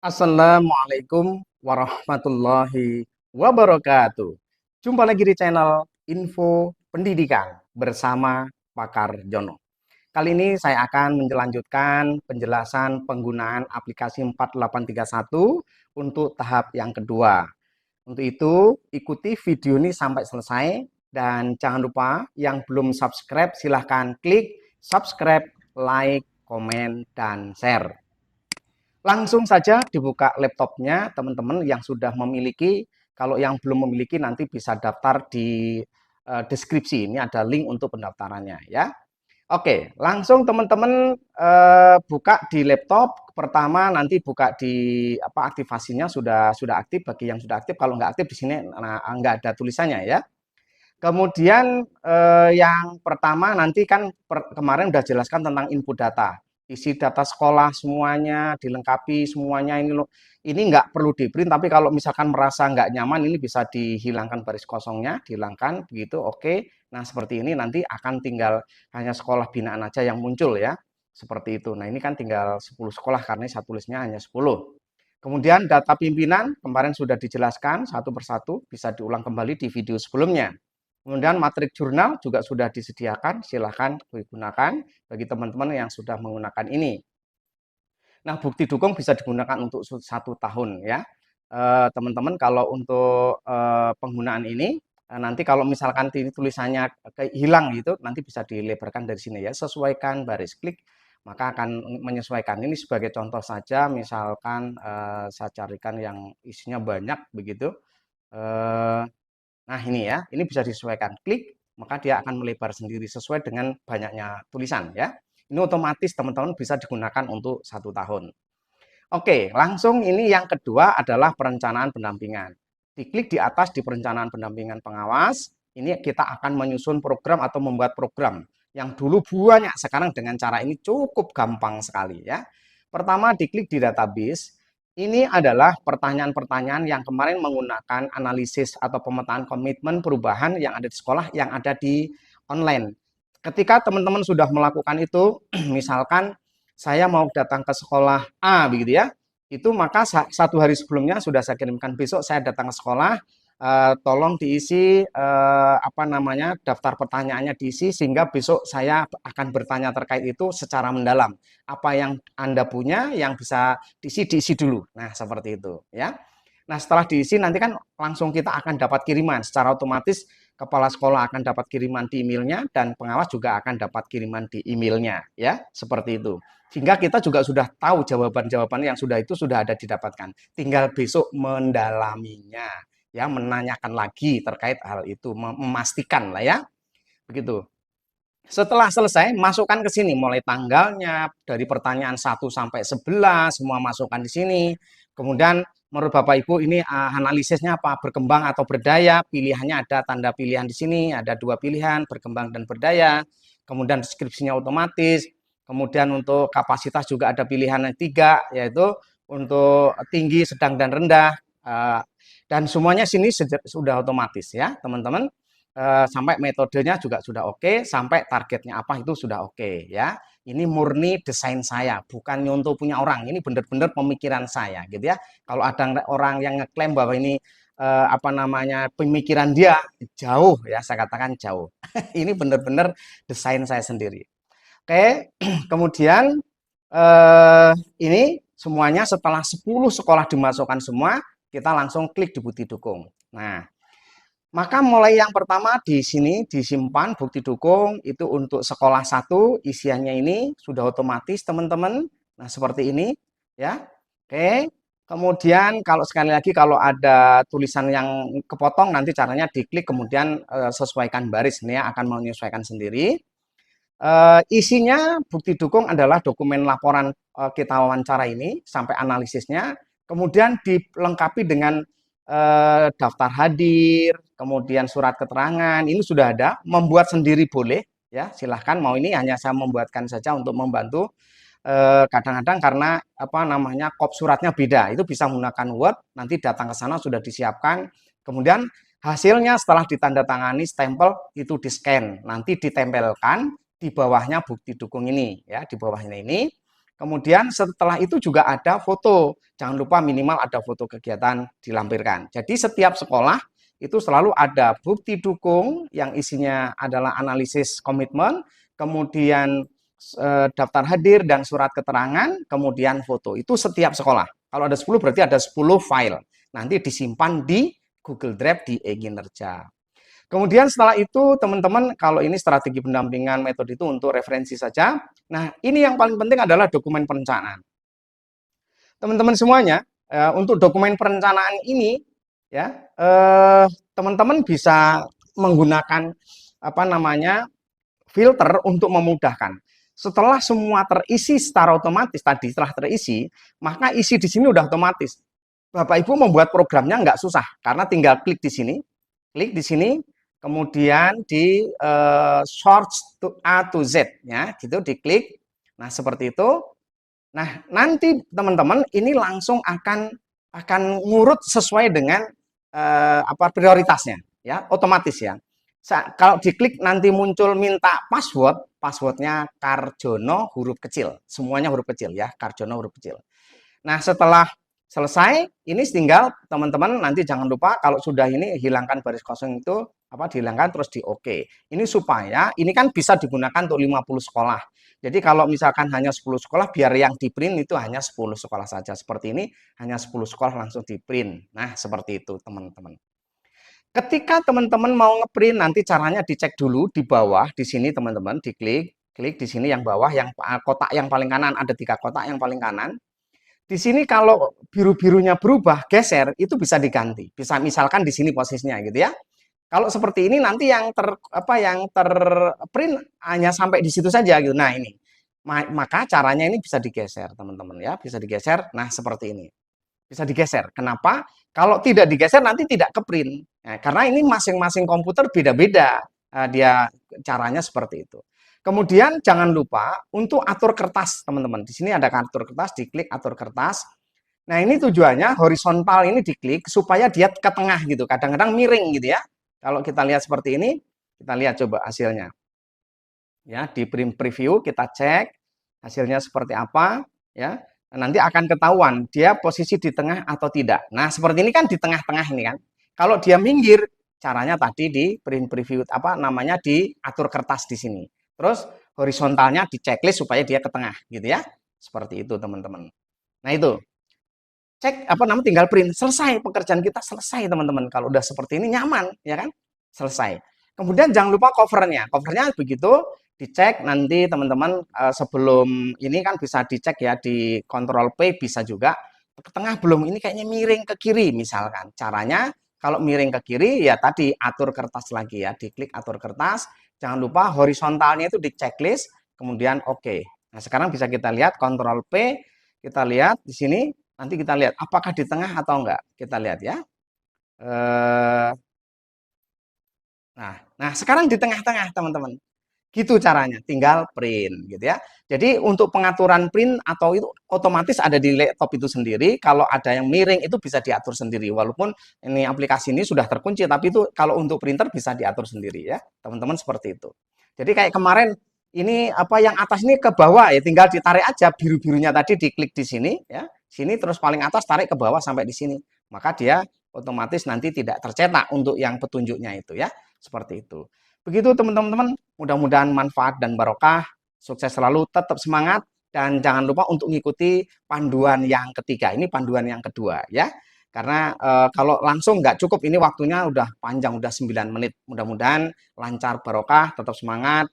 Assalamualaikum warahmatullahi wabarakatuh. Jumpa lagi di channel Info Pendidikan bersama Pakar Jono. Kali ini saya akan melanjutkan penjelasan penggunaan aplikasi 4831 untuk tahap yang kedua. Untuk itu, ikuti video ini sampai selesai dan jangan lupa yang belum subscribe silahkan klik subscribe, like, komen, dan share. Langsung saja dibuka laptopnya teman-teman yang sudah memiliki. Kalau yang belum memiliki nanti bisa daftar di deskripsi. Ini ada link untuk pendaftarannya ya. Oke, langsung teman-teman buka di laptop. Pertama nanti buka di aktivasinya sudah aktif bagi yang sudah aktif. Kalau nggak aktif di sini nggak ada tulisannya ya. Kemudian yang pertama nanti kan kemarin udah jelaskan tentang input data. Isi data sekolah semuanya dilengkapi semuanya ini nggak perlu di print, tapi kalau misalkan merasa nggak nyaman ini bisa dihilangkan baris kosongnya, dihilangkan begitu. Oke. Nah, seperti ini nanti akan tinggal hanya sekolah binaan aja yang muncul ya. Seperti itu. Nah, ini kan tinggal 10 sekolah karena saya tulisnya hanya 10. Kemudian data pimpinan kemarin sudah dijelaskan satu persatu, bisa diulang kembali di video sebelumnya. Kemudian matrik jurnal juga sudah disediakan, silahkan digunakan bagi teman-teman yang sudah menggunakan ini. Nah, bukti dukung bisa digunakan untuk 1 tahun ya. Teman-teman kalau untuk penggunaan ini, nanti kalau misalkan tulisannya hilang gitu, nanti bisa dilebarkan dari sini ya. Sesuaikan baris klik, maka akan menyesuaikan. Ini sebagai contoh saja, misalkan saya carikan yang isinya banyak begitu. Nah, ini ya, ini bisa disesuaikan. Klik, maka dia akan melebar sendiri sesuai dengan banyaknya tulisan ya. Ini otomatis teman-teman bisa digunakan untuk 1 tahun. Oke, langsung ini yang kedua adalah perencanaan pendampingan. Diklik di atas di perencanaan pendampingan pengawas, ini kita akan menyusun program atau membuat program. Yang dulu banyak, sekarang dengan cara ini cukup gampang sekali ya. Pertama, diklik di database. Ini adalah pertanyaan-pertanyaan yang kemarin menggunakan analisis atau pemetaan komitmen perubahan yang ada di sekolah, yang ada di online. Ketika teman-teman sudah melakukan itu, misalkan saya mau datang ke sekolah A begitu ya, itu maka 1 hari sebelumnya sudah saya kirimkan, besok saya datang ke sekolah, tolong diisi daftar pertanyaannya diisi sehingga besok saya akan bertanya terkait itu secara mendalam. Apa yang Anda punya yang bisa diisi dulu. Nah, seperti itu ya. Nah, setelah diisi nanti kan langsung kita akan dapat kiriman. Secara otomatis kepala sekolah akan dapat kiriman di emailnya dan pengawas juga akan dapat kiriman di emailnya ya, seperti itu. Sehingga kita juga sudah tahu jawaban-jawaban yang sudah ada didapatkan. Tinggal besok mendalaminya ya, menanyakan lagi terkait hal itu, memastikan lah ya. Begitu. Setelah selesai, masukkan ke sini mulai tanggalnya, dari pertanyaan 1 sampai 11, semua masukkan di sini. Kemudian menurut Bapak Ibu ini analisisnya apa? Berkembang atau berdaya? Pilihannya ada tanda pilihan di sini, ada 2 pilihan, berkembang dan berdaya. Kemudian deskripsinya otomatis. Kemudian untuk kapasitas juga ada pilihan yang 3, yaitu untuk tinggi, sedang, dan rendah. Dan semuanya sini sudah otomatis ya, teman-teman. Sampai metodenya juga sudah oke, sampai targetnya apa itu sudah oke ya. Ini murni desain saya, bukan nyontoh punya orang. Ini benar-benar pemikiran saya gitu ya. Kalau ada orang yang ngeklaim bahwa ini pemikiran dia jauh ya, saya katakan jauh. Ini benar-benar desain saya sendiri. Oke, kemudian ini semuanya setelah 10 sekolah dimasukkan semua, kita langsung klik di bukti dukung. Nah, maka mulai yang pertama di sini disimpan bukti dukung itu untuk sekolah 1, isiannya ini sudah otomatis teman-teman. Nah, seperti ini ya. Oke. Kemudian kalau sekali lagi kalau ada tulisan yang kepotong nanti caranya diklik kemudian sesuaikan baris, ini ya, akan menyesuaikan sendiri. Isinya bukti dukung adalah dokumen laporan kita wawancara ini sampai analisisnya. Kemudian dilengkapi dengan daftar hadir, kemudian surat keterangan, ini sudah ada. Membuat sendiri boleh ya, silahkan. Mau ini hanya saya membuatkan saja untuk membantu. Kadang-kadang karena kop suratnya beda, itu bisa menggunakan Word, nanti datang ke sana sudah disiapkan. Kemudian hasilnya setelah ditandatangani, stempel, itu di-scan, nanti ditempelkan di bawahnya bukti dukung ini ya, di bawahnya ini. Kemudian setelah itu juga ada foto. Jangan lupa minimal ada foto kegiatan dilampirkan. Jadi setiap sekolah itu selalu ada bukti dukung yang isinya adalah analisis komitmen, kemudian daftar hadir dan surat keterangan, kemudian foto. Itu setiap sekolah. Kalau ada 10 berarti ada 10 file. Nanti disimpan di Google Drive di e-Kinerja. Kemudian setelah itu teman-teman, kalau ini strategi pendampingan metode itu untuk referensi saja. Nah, ini yang paling penting adalah dokumen perencanaan. Teman-teman semuanya, untuk dokumen perencanaan ini ya, teman-teman bisa menggunakan apa namanya? Filter untuk memudahkan. Setelah semua terisi secara otomatis tadi, setelah terisi, maka isi di sini udah otomatis. Bapak Ibu membuat programnya nggak susah, karena tinggal klik di sini, kemudian di source to A to Z, ya, gitu diklik. Nah seperti itu. Nah nanti teman-teman ini langsung akan ngurut sesuai dengan apa prioritasnya, ya, otomatis ya. Kalau diklik nanti muncul minta passwordnya Karjono huruf kecil, semuanya huruf kecil ya, Karjono huruf kecil. Nah setelah selesai, ini tinggal teman-teman nanti jangan lupa kalau sudah ini hilangkan baris kosong itu, apa dihilangkan terus di oke. Ini supaya ini kan bisa digunakan untuk 50 sekolah. Jadi kalau misalkan hanya 10 sekolah, biar yang di print itu hanya 10 sekolah saja. Seperti ini, hanya 10 sekolah langsung di print. Nah seperti itu teman-teman. Ketika teman-teman mau ngeprint, nanti caranya dicek dulu di bawah, di sini teman-teman, klik di sini yang bawah, yang kotak yang paling kanan, ada 3 kotak yang paling kanan. Di sini kalau biru-birunya berubah, geser, itu bisa diganti. Bisa misalkan di sini posisinya gitu ya. Kalau seperti ini nanti yang terprint hanya sampai di situ saja gitu. Nah, ini. Maka caranya ini bisa digeser, teman-teman ya, bisa digeser. Nah, seperti ini. Bisa digeser. Kenapa? Kalau tidak digeser nanti tidak ke print. Nah, karena ini masing-masing komputer beda-beda. Dia caranya seperti itu. Kemudian jangan lupa untuk atur kertas, teman-teman. Di sini ada atur kertas, diklik atur kertas. Nah, ini tujuannya horizontal ini diklik supaya dia ke tengah gitu. Kadang-kadang miring gitu ya. Kalau kita lihat seperti ini, kita lihat coba hasilnya. Ya, di print preview kita cek hasilnya seperti apa, ya. Nanti akan ketahuan dia posisi di tengah atau tidak. Nah, seperti ini kan di tengah-tengah ini kan. Kalau dia minggir, caranya tadi di print preview apa namanya diatur kertas di sini. Terus horizontalnya di checklist supaya dia ke tengah gitu ya. Seperti itu, teman-teman. Nah, itu. Cek apa namanya tinggal print, selesai pekerjaan kita selesai, teman-teman. Kalau udah seperti ini nyaman, ya kan? Selesai. Kemudian jangan lupa covernya. Covernya begitu dicek nanti teman-teman sebelum ini kan bisa dicek ya di Ctrl P bisa juga ke tengah belum ini kayaknya miring ke kiri misalkan. Caranya kalau miring ke kiri ya tadi atur kertas lagi ya, diklik atur kertas. Jangan lupa horizontalnya itu di checklist, kemudian oke. Nah, sekarang bisa kita lihat Ctrl P, kita lihat di sini nanti kita lihat apakah di tengah atau enggak. Kita lihat ya. Nah, sekarang di tengah-tengah, teman-teman. Gitu caranya, tinggal print gitu ya. Jadi untuk pengaturan print atau itu otomatis ada di laptop itu sendiri. Kalau ada yang miring itu bisa diatur sendiri. Walaupun ini aplikasi ini sudah terkunci, tapi itu kalau untuk printer bisa diatur sendiri ya, teman-teman seperti itu. Jadi kayak kemarin ini apa yang atas ini ke bawah ya, tinggal ditarik aja biru-birunya tadi diklik di sini ya, sini terus paling atas tarik ke bawah sampai di sini. Maka dia otomatis nanti tidak tercetak untuk yang petunjuknya itu ya, seperti itu. Begitu teman-teman, mudah-mudahan manfaat dan barokah, sukses selalu, tetap semangat, dan jangan lupa untuk mengikuti panduan yang ketiga, ini panduan yang kedua ya. Karena kalau langsung nggak cukup, ini waktunya udah panjang, udah 9 menit. Mudah-mudahan lancar barokah, tetap semangat.